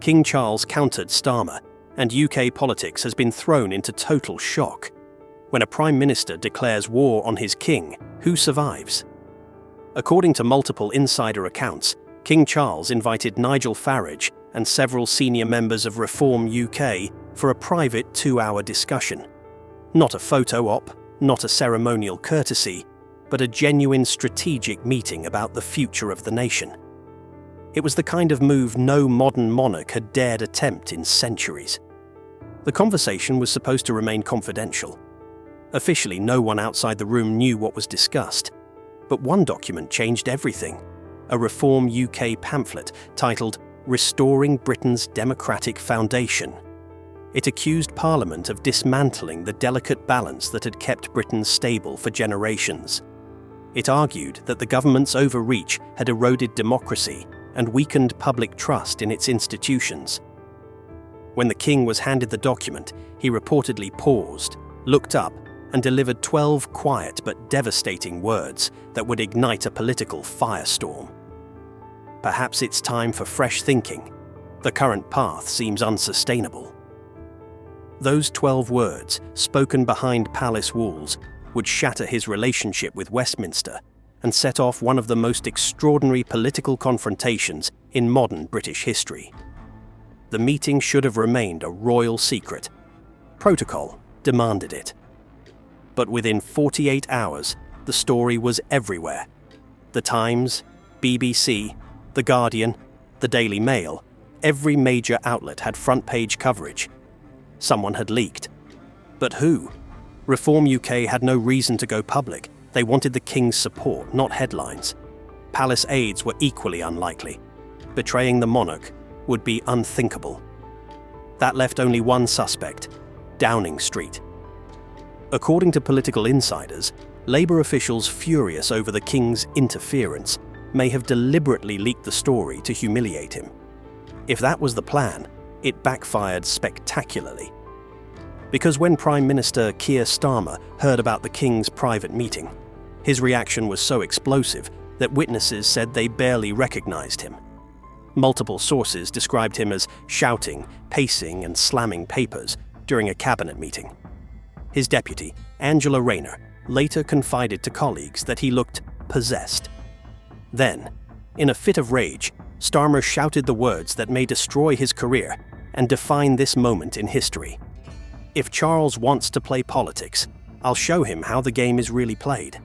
King Charles countered Starmer, and UK politics has been thrown into total shock. When a Prime Minister declares war on his king, who survives? According to multiple insider accounts, King Charles invited Nigel Farage and several senior members of Reform UK for a private 2-hour discussion. Not a photo op, not a ceremonial courtesy, but a genuine strategic meeting about the future of the nation. It was the kind of move no modern monarch had dared attempt in centuries. The conversation was supposed to remain confidential. Officially, no one outside the room knew what was discussed. But one document changed everything. A Reform UK pamphlet titled "Restoring Britain's Democratic Foundation." It accused Parliament of dismantling the delicate balance that had kept Britain stable for generations. It argued that the government's overreach had eroded democracy and weakened public trust in its institutions. When the king was handed the document, he reportedly paused, looked up, and delivered 12 quiet but devastating words that would ignite a political firestorm. Perhaps it's time for fresh thinking. The current path seems unsustainable. Those 12 words, spoken behind palace walls, would shatter his relationship with Westminster and set off one of the most extraordinary political confrontations in modern British history. The meeting should have remained a royal secret. Protocol demanded it. But within 48 hours, the story was everywhere. The Times, BBC, The Guardian, The Daily Mail, every major outlet had front-page coverage. Someone had leaked. But who? Reform UK had no reason to go public. They wanted the king's support, not headlines. Palace aides were equally unlikely. Betraying the monarch would be unthinkable. That left only one suspect, Downing Street. According to political insiders, Labour officials furious over the king's interference may have deliberately leaked the story to humiliate him. If that was the plan, it backfired spectacularly. Because when Prime Minister Keir Starmer heard about the king's private meeting, his reaction was so explosive that witnesses said they barely recognised him. Multiple sources described him as shouting, pacing and slamming papers during a cabinet meeting. His deputy, Angela Rayner, later confided to colleagues that he looked possessed. Then, in a fit of rage, Starmer shouted the words that may destroy his career and define this moment in history. "If Charles wants to play politics, I'll show him how the game is really played.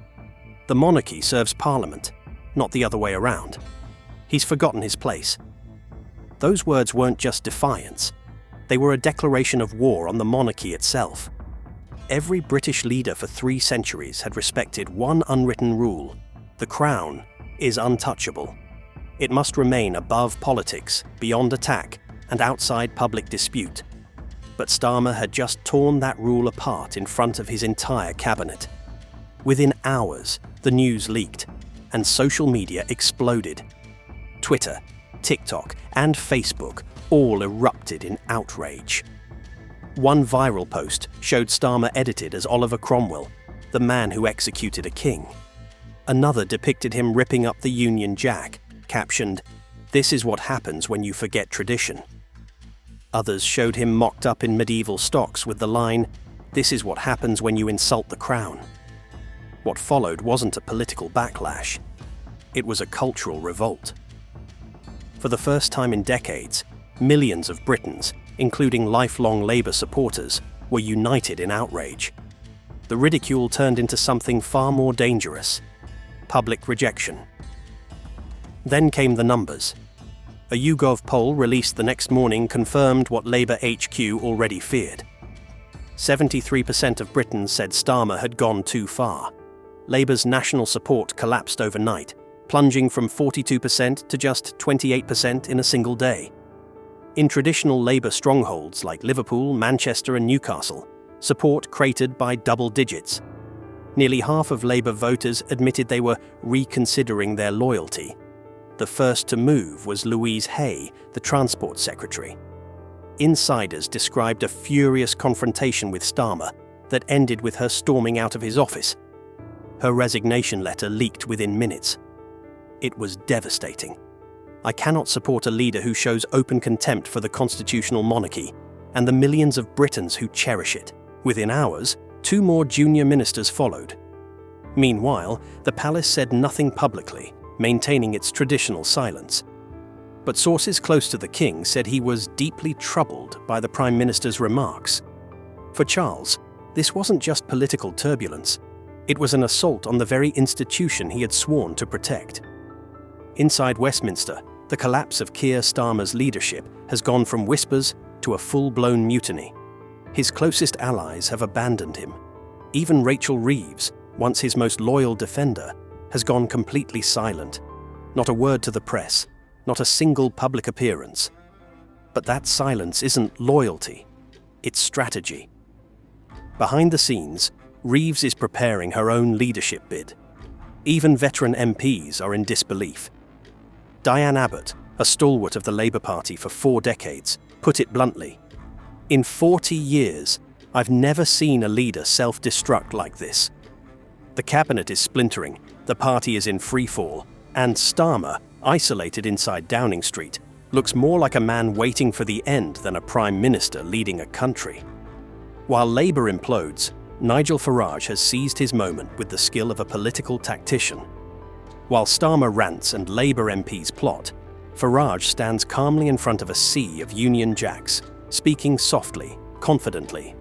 The monarchy serves Parliament, not the other way around. He's forgotten his place." Those words weren't just defiance. They were a declaration of war on the monarchy itself. Every British leader for 3 centuries had respected one unwritten rule: the crown is untouchable. It must remain above politics, beyond attack, and outside public dispute. But Starmer had just torn that rule apart in front of his entire cabinet. Within hours, the news leaked, and social media exploded. Twitter, TikTok, and Facebook all erupted in outrage. One viral post showed Starmer edited as Oliver Cromwell, the man who executed a king. Another depicted him ripping up the Union Jack, captioned, "This is what happens when you forget tradition." Others showed him mocked up in medieval stocks with the line, "This is what happens when you insult the crown." What followed wasn't a political backlash. It was a cultural revolt. For the first time in decades, millions of Britons, including lifelong Labour supporters, were united in outrage. The ridicule turned into something far more dangerous: public rejection. Then came the numbers. A YouGov poll released the next morning confirmed what Labour HQ already feared. 73% of Britons said Starmer had gone too far. Labour's national support collapsed overnight, plunging from 42% to just 28% in a single day. In traditional Labour strongholds like Liverpool, Manchester and Newcastle, support cratered by double digits. Nearly half of Labour voters admitted they were reconsidering their loyalty. The first to move was Louise Hay, the Transport Secretary. Insiders described a furious confrontation with Starmer that ended with her storming out of his office. Her resignation letter leaked within minutes. It was devastating. I cannot support a leader who shows open contempt for the constitutional monarchy and the millions of Britons who cherish it. Within hours, 2 more junior ministers followed. Meanwhile, the palace said nothing publicly, maintaining its traditional silence. But sources close to the king said he was deeply troubled by the Prime Minister's remarks. For Charles, this wasn't just political turbulence. It was an assault on the very institution he had sworn to protect. Inside Westminster, the collapse of Keir Starmer's leadership has gone from whispers to a full-blown mutiny. His closest allies have abandoned him. Even Rachel Reeves, once his most loyal defender, has gone completely silent. Not a word to the press, not a single public appearance. But that silence isn't loyalty, it's strategy. Behind the scenes, Reeves is preparing her own leadership bid. Even veteran MPs are in disbelief. Diane Abbott, a stalwart of the Labour Party for 4 decades, put it bluntly, "In 40 years, I've never seen a leader self-destruct like this." The cabinet is splintering, the party is in freefall, and Starmer, isolated inside Downing Street, looks more like a man waiting for the end than a prime minister leading a country. While Labour implodes, Nigel Farage has seized his moment with the skill of a political tactician. While Starmer rants and Labour MPs plot, Farage stands calmly in front of a sea of Union Jacks, speaking softly, confidently,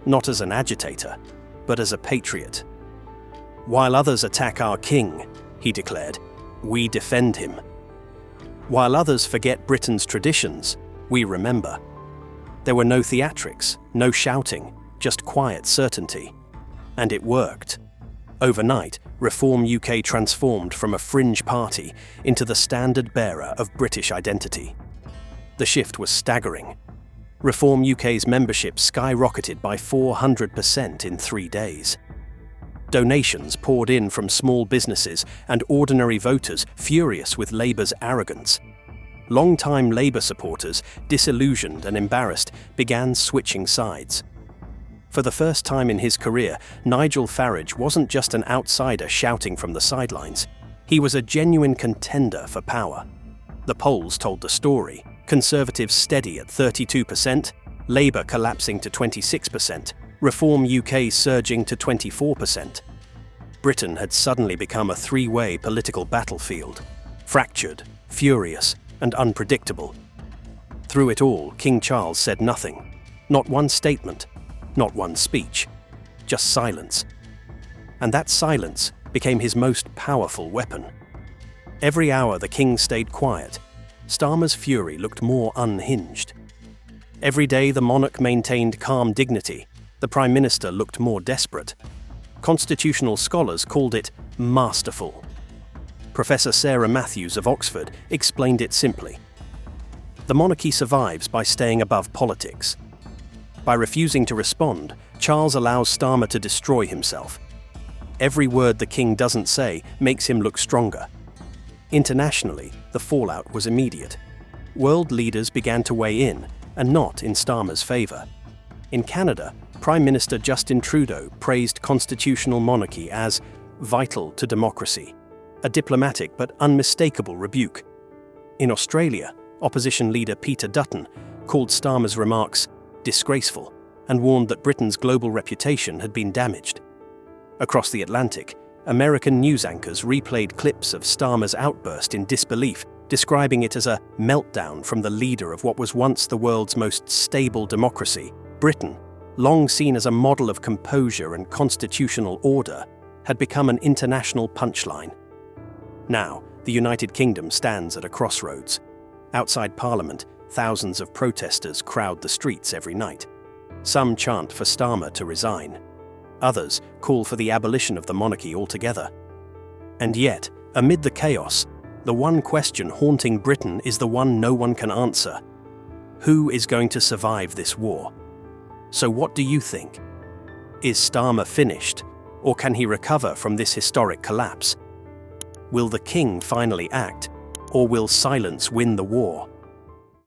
not as an agitator, but as a patriot. "While others attack our king," he declared, "we defend him. While others forget Britain's traditions, we remember." There were no theatrics, no shouting, just quiet certainty. And it worked. Overnight, Reform UK transformed from a fringe party into the standard bearer of British identity. The shift was staggering. Reform UK's membership skyrocketed by 400% in 3 days. Donations poured in from small businesses and ordinary voters furious with Labour's arrogance. Long-time Labour supporters, disillusioned and embarrassed, began switching sides. For the first time in his career, Nigel Farage wasn't just an outsider shouting from the sidelines. He was a genuine contender for power. The polls told the story. Conservatives steady at 32%, Labour collapsing to 26%, Reform UK surging to 24%. Britain had suddenly become a 3-way political battlefield. Fractured, furious, and unpredictable. Through it all, King Charles said nothing. Not one statement. Not one speech, just silence. And that silence became his most powerful weapon. Every hour the king stayed quiet, Starmer's fury looked more unhinged. Every day the monarch maintained calm dignity, the prime minister looked more desperate. Constitutional scholars called it masterful. Professor Sarah Matthews of Oxford explained it simply. The monarchy survives by staying above politics. By refusing to respond, Charles allows Starmer to destroy himself. Every word the king doesn't say makes him look stronger. Internationally, the fallout was immediate. World leaders began to weigh in, and not in Starmer's favour. In Canada, Prime Minister Justin Trudeau praised constitutional monarchy as vital to democracy, a diplomatic but unmistakable rebuke. In Australia, opposition leader Peter Dutton called Starmer's remarks disgraceful and warned that Britain's global reputation had been damaged. Across the Atlantic, American news anchors replayed clips of Starmer's outburst in disbelief, describing it as a meltdown from the leader of what was once the world's most stable democracy. Britain, long seen as a model of composure and constitutional order, had become an international punchline. Now, the United Kingdom stands at a crossroads. Outside Parliament, thousands of protesters crowd the streets every night. Some chant for Starmer to resign. Others call for the abolition of the monarchy altogether. And yet, amid the chaos, the one question haunting Britain is the one no one can answer. Who is going to survive this war? So what do you think? Is Starmer finished, or can he recover from this historic collapse? Will the king finally act, or will silence win the war?